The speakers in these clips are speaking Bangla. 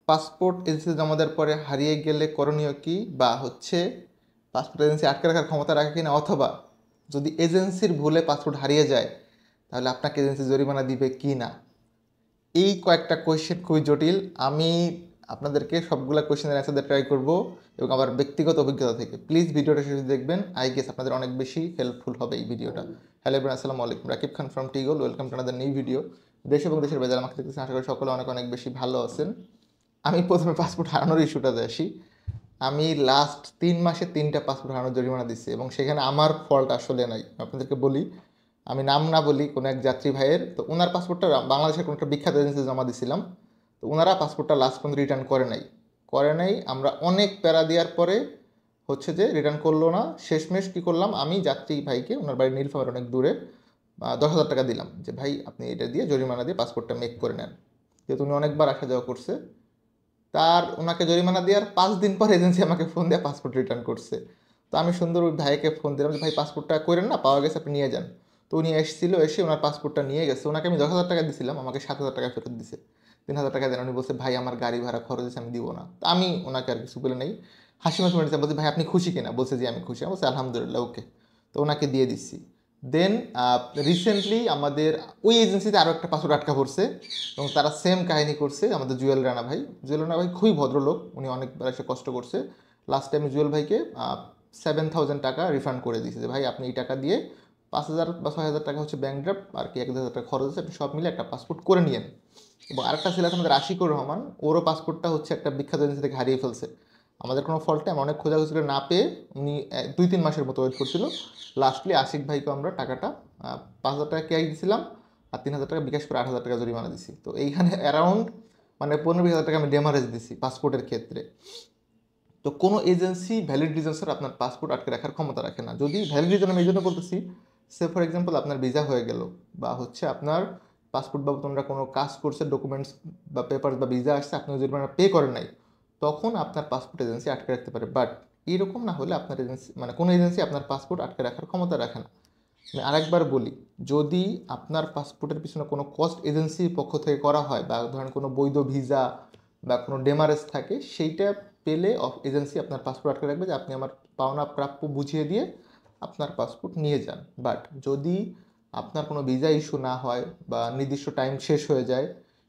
পাসপোর্ট এজেন্সি জমা দেওয়ার পরে হারিয়ে গেলে করণীয় কি, বা হচ্ছে পাসপোর্ট এজেন্সি আটকে রাখার ক্ষমতা রাখে কিনা, অথবা যদি এজেন্সির ভুলে পাসপোর্ট হারিয়ে যায় তাহলে আপনাকে এজেন্সি জরিমানা দিবে কি না, এই কয়েকটা কোয়েশ্চেন খুবই জটিল। আমি আপনাদেরকে সবগুলো কোয়েশ্চেনের অ্যান্সার দিয়ে ট্রাই করবো এবং আমার ব্যক্তিগত অভিজ্ঞতা থেকে। প্লিজ ভিডিওটা শেষে দেখবেন, আই গেস আপনাদের অনেক বেশি হেল্পফুল হবে এই ভিডিওটা। হ্যালো এভরিওয়ান, আসসালামু আলাইকুম, রাকিব খান ফ্রম টিগল। Welcome to another new video. দেশ এবং দেশের বাইরে আমাকে দেখতেছেন, আশা করি সকলে অনেক অনেক বেশি ভালো আছেন। আমি প্রথমে পাসপোর্ট হারানোর ইস্যুটাতে আসি। আমি লাস্ট 3 মাসে 3টা পাসপোর্ট হারানোর জরিমানা দিচ্ছি এবং সেখানে আমার ফল্ট আসলে নাই। আপনাদেরকে বলি, আমি নাম না বলি, কোনো এক যাত্রী ভাইয়ের, তো ওনার পাসপোর্টটা বাংলাদেশের কোনো একটা বিখ্যাত এজেন্সি জমা দিছিলাম। তো ওনারা পাসপোর্টটা লাস্ট পর্যন্ত রিটার্ন করে নাই। আমরা অনেক প্যারা দেওয়ার পরে হচ্ছে যে রিটার্ন করলো না। শেষমেশ কী করলাম, আমি যাত্রী ভাইকে, ওনার বাড়ি নীলফামারীর অনেক দূরে, 10,000 টাকা দিলাম যে ভাই আপনি এটা দিয়ে জরিমানা দিয়ে পাসপোর্টটা মেক করে নেন, যেহেতু উনি অনেকবার আসা যাওয়া করছে। ওনাকে জরিমানা দেওয়ার 5 দিন পর এজেন্সি আমাকে ফোন দিয়ে পাসপোর্ট রিটার্ন করছে। তো আমি সুন্দর ওই ভাইকে ফোন দিলাম যে ভাই পাসপোর্টটা করেন না, পাওয়া গেছে, আপনি নিয়ে যান। তো উনি এসে ওনার পাসপোর্টটা নিয়ে গেছে। ওনাকে আমি 10,000 টাকা দিয়েছিলাম, আমাকে 7,000 টাকা ফেরত দিছে। 3,000 টাকা দেন। উনি বলছে ভাই আমার গাড়ি ভাড়া খরচ আছে, আমি দিব না। তো আমি ওনাকে আর কিছু বলে নেই, হাসি মাসি মেরেছে, বলছি ভাই আপনি খুশি কিনা, বলছে যে আমি খুশি। আমি বলছি আলহামদুলিল্লাহ, ওকে। তো ওনাকে দিয়ে দিচ্ছি। দেন রিসেন্টলি আমাদের ওই এজেন্সিতে আরও একটা পাসপোর্ট আটকা পড়ছে এবং তারা সেম কাহিনী করছে। আমাদের জুয়েল রানা ভাই, খুবই ভদ্রলোক, উনি অনেকবার এসে কষ্ট করছে। লাস্ট টাইম জুয়েল ভাইকে 7,000 টাকা রিফান্ড করে দিয়েছে যে ভাই আপনি এই টাকা দিয়ে 5,000 বা 6,000 টাকা হচ্ছে ব্যাঙ্ক ড্রাফট, আর কি 1,000 টাকা খরচ আছে, আপনি সব মিলে একটা পাসপোর্ট করে নিয়েন। এবং আরেকটা ছেলে আছে আমাদের আশিকুর রহমান, ওরও পাসপোর্টটা হচ্ছে একটা বিখ্যাত এজেন্সি থেকে হারিয়ে ফেলছে। আমাদের কোনো ফল্টে আমি অনেক খোঁজাখুঁজি করে না পেয়ে উনি 2-3 মাসের মতো ওয়েট করছিল। লাস্টলি আশিক ভাইকে আমরা টাকাটা 5,000 টাকা ক্যাশ দিয়েছিলাম, আর 3,000 টাকা বিকাশ করে 8,000 টাকা জরিমানা দিছি। তো এইখানে অ্যারাউন্ড মানে 15-20 হাজার টাকা আমি ডেমারেজ দিছি পাসপোর্টের ক্ষেত্রে। তো কোনো এজেন্সি ভ্যালিড রিজন ছাড়া আপনার পাসপোর্ট আটকে রাখার ক্ষমতা রাখে না। যদি ভ্যালিড রিজন, আমি এই জন্য বলতেছি, সে ফর এক্সাম্পল আপনার ভিসা হয়ে গেল, বা হচ্ছে আপনার পাসপোর্ট বাবদ তোমরা কোনো কাজ করছে, ডকুমেন্টস বা পেপার বা ভিসা আসছে, আপনি যদি পে করেন নাই, তখন আপনার পাসপোর্ট এজেন্সি আটকে রাখতে পারে। বাট এরকম না হলে আপনার এজেন্সি মানে কোনো এজেন্সি আপনার পাসপোর্ট আটকে রাখার ক্ষমতা রাখে না। আমি আরেকবার বলি, যদি আপনার পাসপোর্টের পিছনে কোনো কস্ট এজেন্সির পক্ষ থেকে করা হয়, বা ধরেন কোনো বৈধ ভিসা বা কোনো ডেমারেজ থাকে, সেইটা পেলে এজেন্সি আপনার পাসপোর্ট আটকে রাখবে যে আপনি আমার পাওনা প্রাপ্য বুঝিয়ে দিয়ে আপনার পাসপোর্ট নিয়ে যান। বাট যদি আপনার কোনো ভিসা ইস্যু না হয় বা নির্দিষ্ট টাইম শেষ হয়ে যায়,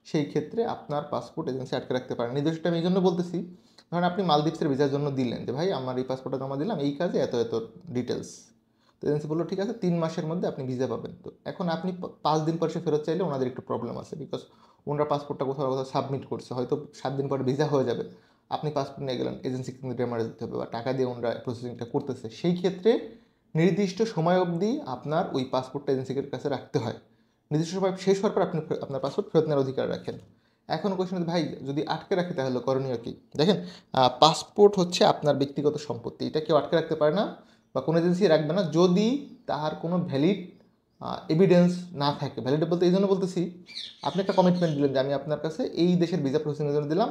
সেই ক্ষেত্রে আপনার পাসপোর্ট এজেন্সি আটকে রাখতে পারে। নির্দিষ্ট টাইম এই জন্য বলতেছি, ধরেন আপনি মালদ্বীপসের ভিসার জন্য দিলেন যে ভাই আমার এই পাসপোর্টটা জমা দিলাম, এই কাজে এত এত ডিটেলস। তো এজেন্সি বললো ঠিক আছে 3 মাসের মধ্যে আপনি ভিসা পাবেন। তো এখন আপনি 5 দিন পর সে ফেরত চাইলে ওনাদের একটু প্রবলেম আছে, বিকজ ওনারা পাসপোর্টটা কোথাও কোথাও সাবমিট করছে, হয়তো 7 দিন পরে ভিসা হয়ে যাবে, আপনি পাসপোর্ট নিয়ে গেলেন, এজেন্সি কিন্তু ডেমারেজ দিতে হবে বা টাকা দিয়ে ওনারা প্রসেসিংটা করতেছে। সেই ক্ষেত্রে নির্দিষ্ট সময় অবধি আপনার ওই পাসপোর্টটা এজেন্সির কাছে রাখতে হয়। নির্দিষ্ট সময় শেষ হওয়ার পর আপনি আপনার পাসপোর্ট ফেরত নেওয়ার অধিকার রাখেন। এখন কোয়েশ্চেন, ভাই যদি আটকে রাখি তাহলে করণীয় কী? দেখেন, পাসপোর্ট হচ্ছে আপনার ব্যক্তিগত সম্পত্তি, এটা কেউ আটকে রাখতে পারে না বা কোনো এজেন্সি রাখবে না যদি তার কোনো ভ্যালিড এভিডেন্স না থাকে। ভ্যালিড বলতে এই জন্য বলতেছি, আপনি একটা কমিটমেন্ট দিলেন যে আমি আপনার কাছে এই দেশের ভিসা প্রসেসিংয়ের জন্য দিলাম,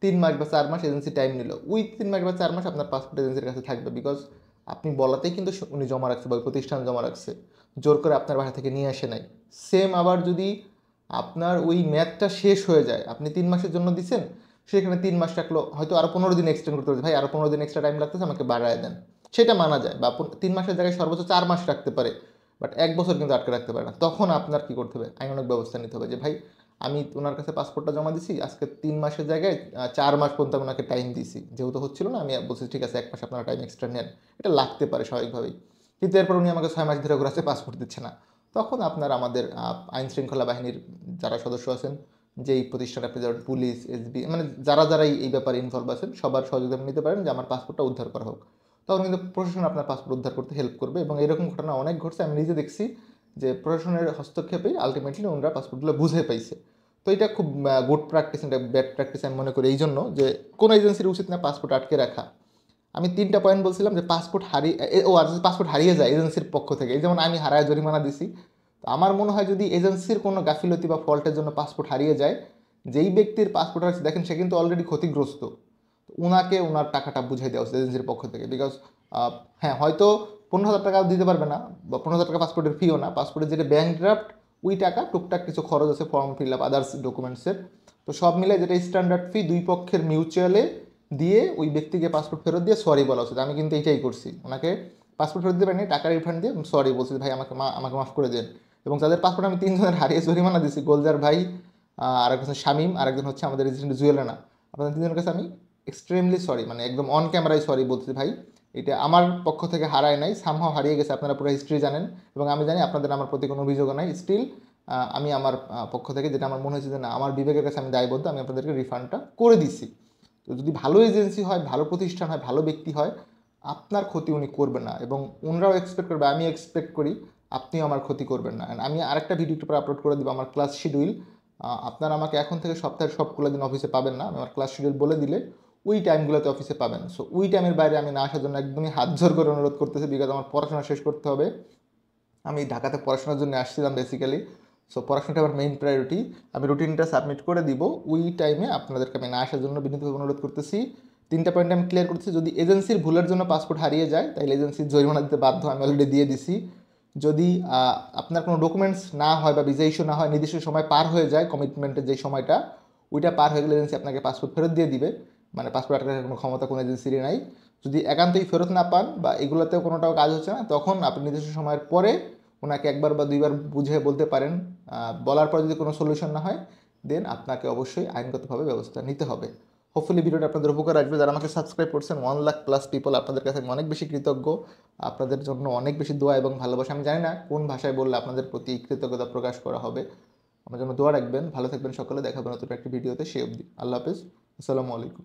3 মাস বা 4 মাস এজেন্সি টাইম নিল, ওই 3 মাস বা 4 মাস আপনার পাসপোর্ট এজেন্সির কাছে থাকবে, বিকজ আপনি বলাতেই কিন্তু উনি জমা রাখছে বা প্রতিষ্ঠান জমা রাখছে, জোর করে আপনার বাসা থেকে নিয়ে আসে নাই। সেম আবার যদি আপনার ওই ম্যাচটা শেষ হয়ে যায়, আপনি 3 মাসের জন্য দিচ্ছেন, সেখানে 3 মাস রাখলো, হয়তো আরও 15 দিন এক্সটেন্ড করতে পারে, ভাই আরও 15 দিন এক্সট্রা টাইম লাগতেছে, আমাকে বাড়ায় দেন, সেটা মানা যায়। বা 3 মাসের জায়গায় সর্বোচ্চ 4 মাস রাখতে পারে, বাট 1 বছর কিন্তু আটকে রাখতে পারে না। তখন আপনার কী করতে হবে, আইনানুগ ব্যবস্থা নিতে হবে যে ভাই আমি ওনার কাছে পাসপোর্টটা জমা দিছি, আজকে 3 মাসের জায়গায় 4 মাস পর্যন্ত আমি ওনাকে টাইম দিছি, যেহেতু হচ্ছিল না, আমি বলছি ঠিক আছে 1 মাস আপনারা টাইম এক্সট্রা নেন, এটা লাগতে পারে স্বাভাবিকভাবেই। কিন্তু এরপর উনি আমাকে 6 মাস ধরে ঘুরাচ্ছে, পাসপোর্ট দিচ্ছে না। তখন আপনার আমাদের আইন শৃঙ্খলা বাহিনীর যারা সদস্য আছেন, যেই প্রতিষ্ঠান আপনি, যেমন পুলিশ, এসবি, মানে যারা যারা এই ব্যাপারে ইনভলভ আছেন, সবার সহযোগিতা নিতে পারেন যে আমার পাসপোর্টটা উদ্ধার করা হোক। তখন কিন্তু প্রশাসন আপনার পাসপোর্ট উদ্ধার করতে হেল্প করবে। এবং এরকম ঘটনা অনেক ঘটছে, আমি নিজে দেখছি যে প্রশাসনের হস্তক্ষেপেই আলটিমেটলি ওনারা পাসপোর্টগুলো বুঝে পাইছে। তো এটা খুব গুড প্র্যাকটিস, এটা ব্যাড প্র্যাকটিস আমি মনে করি। এই জন্য যে কোনো এজেন্সির উচিত না পাসপোর্ট আটকে রাখা। আমি 3টা পয়েন্ট বলছিলাম যে পাসপোর্ট হারিয়ে, আর যদি পাসপোর্ট হারিয়ে যায় এজেন্সির পক্ষ থেকে, এই যেমন আমি হারায় জরিমানা দিছি, তো আমার মনে হয় যদি এজেন্সির কোনো গাফিলতি বা ফল্টের জন্য পাসপোর্ট হারিয়ে যায়, যেই ব্যক্তির পাসপোর্ট আছে দেখেন সে কিন্তু অলরেডি ক্ষতিগ্রস্ত, ওনাকে ওনার টাকাটা বুঝাই দেওয়া উচিত এজেন্সির পক্ষ থেকে। বিকজ হ্যাঁ, হয়তো 15,000 টাকা দিতে পারবে না, বা 15,000 টাকা পাসপোর্টের ফিও না, পাসপোর্টের যেটা ব্যাঙ্ক ড্রাফট, ওই টাকা টুকটাক কিছু খরচ আছে, ফর্ম ফিল আপ, আদার্স ডকুমেন্টসের, তো সব মিলে যেটা স্ট্যান্ডার্ড ফি দুই পক্ষের মিউচুয়ালে দিয়ে ওই ব্যক্তিকে পাসপোর্ট ফেরত দিয়ে সরি বলা উচিত। আমি কিন্তু এইটাই করছি, ওনাকে পাসপোর্ট ফেরত দেবেন টাকা রিফান্ড দিয়ে সরি বলছি, ভাই আমাকে মাফ করে দেন। এবং তাদের পাসপোর্ট আমি 3 জনের হারিয়ে জরিমানা দিচ্ছি, গোলজার ভাই, আর একজন শামীম, আর একজন হচ্ছে আমাদের রেজিডেন্ট জুয়েলানা। আপনাদের 3 জনের কাছে আমি এক্সট্রিমলি সরি, মানে একদম অন ক্যামেরায় সরি বলছি ভাই। এটা আমার পক্ষ থেকে হারায় নাই, সামহাও হারিয়ে গেছে, আপনারা পুরো হিস্ট্রি জানেন এবং আমি জানি আপনাদের আমার প্রতি কোনো অভিযোগও নাই। স্টিল আমি আমার পক্ষ থেকে যেটা আমার মনে হয়েছে যে না, আমার বিবেকের কাছে আমি দায়বদ্ধ, আমি আপনাদেরকে রিফান্ডটা করে দিছি। তো যদি ভালো এজেন্সি হয়, ভালো প্রতিষ্ঠান হয়, ভালো ব্যক্তি হয়, আপনার ক্ষতি উনি করবেন না এবং ওনারাও এক্সপেক্ট করবে, আমি এক্সপেক্ট করি আপনিও আমার ক্ষতি করবেন না। অ্যান্ড আমি আরেকটা ভিডিও একটু পরে আপলোড করে দেবো আমার ক্লাস শিডিউল। আপনারা আমাকে এখন থেকে সপ্তাহের সবগুলো দিন অফিসে পাবেন না, আমি আমার ক্লাস শিডিউল বলে দিলে ওই টাইমগুলোতে অফিসে পাবেন। সো ওই টাইমের বাইরে আমি না আসার জন্য একদমই হাত জোর করে অনুরোধ করতেছি, বিকজ আমার পড়াশোনা শেষ করতে হবে। আমি ঢাকাতে পড়াশোনার জন্য আসছিলাম বেসিক্যালি। সো পড়াশোনাটা আমার মেইন প্রায়োরিটি। আমি রুটিনটা সাবমিট করে দিব, ওই টাইমে আপনাদেরকে আমি না আসার জন্য বিনীতভাবে অনুরোধ করতেছি। 3টা পয়েন্ট আমি ক্লিয়ার করতেছি। যদি এজেন্সির ভুলের জন্য পাসপোর্ট হারিয়ে যায় তাহলে এজেন্সির জরিমানা দিতে বাধ্য, আমি অলরেডি দিয়ে দিছি। যদি আপনার কোনো ডকুমেন্টস না হয় বা ভিসা ইস্যু না হয়, নির্দিষ্ট সময় পার হয়ে যায়, কমিটমেন্টের যে সময়টা ওইটা পার হয়ে গেলে এজেন্সি আপনাকে পাসপোর্ট ফেরত দিয়ে দিবে, মানে পাসপোর্ট আটকানোর কোনো ক্ষমতা কোনো এজেন্সিরই নাই। যদি একান্তই ফেরত না পান বা এগুলোতেও কোনোটাও কাজ হচ্ছে না, তখন আপনি নির্দিষ্ট সময়ের পরে ওনাকে একবার বা দুইবার বুঝিয়ে বলতে পারেন। বলার পর যদি কোনো সলিউশন না হয় দেন আপনাকে অবশ্যই আইনগতভাবে ব্যবস্থা নিতে হবে। হোপফুলি ভিডিওটা আপনাদের উপকার আসবে। যারা আমাকে সাবস্ক্রাইব করছেন 1,00,000+ পিপল, আপনাদের কাছে আমি অনেক বেশি কৃতজ্ঞ। আপনাদের জন্য অনেক বেশি দোয়া এবং ভালোবাসা। আমি জানি না কোন ভাষায় বললে আপনাদের প্রতি কৃতজ্ঞতা প্রকাশ করা হবে। আমার জন্য দোয়া রাখবেন। ভালো থাকবেন সকলে, দেখা হবে নতুন একটি ভিডিওতে। সে অবধি আল্লাহ হাফেজ, আসসালামু আলাইকুম।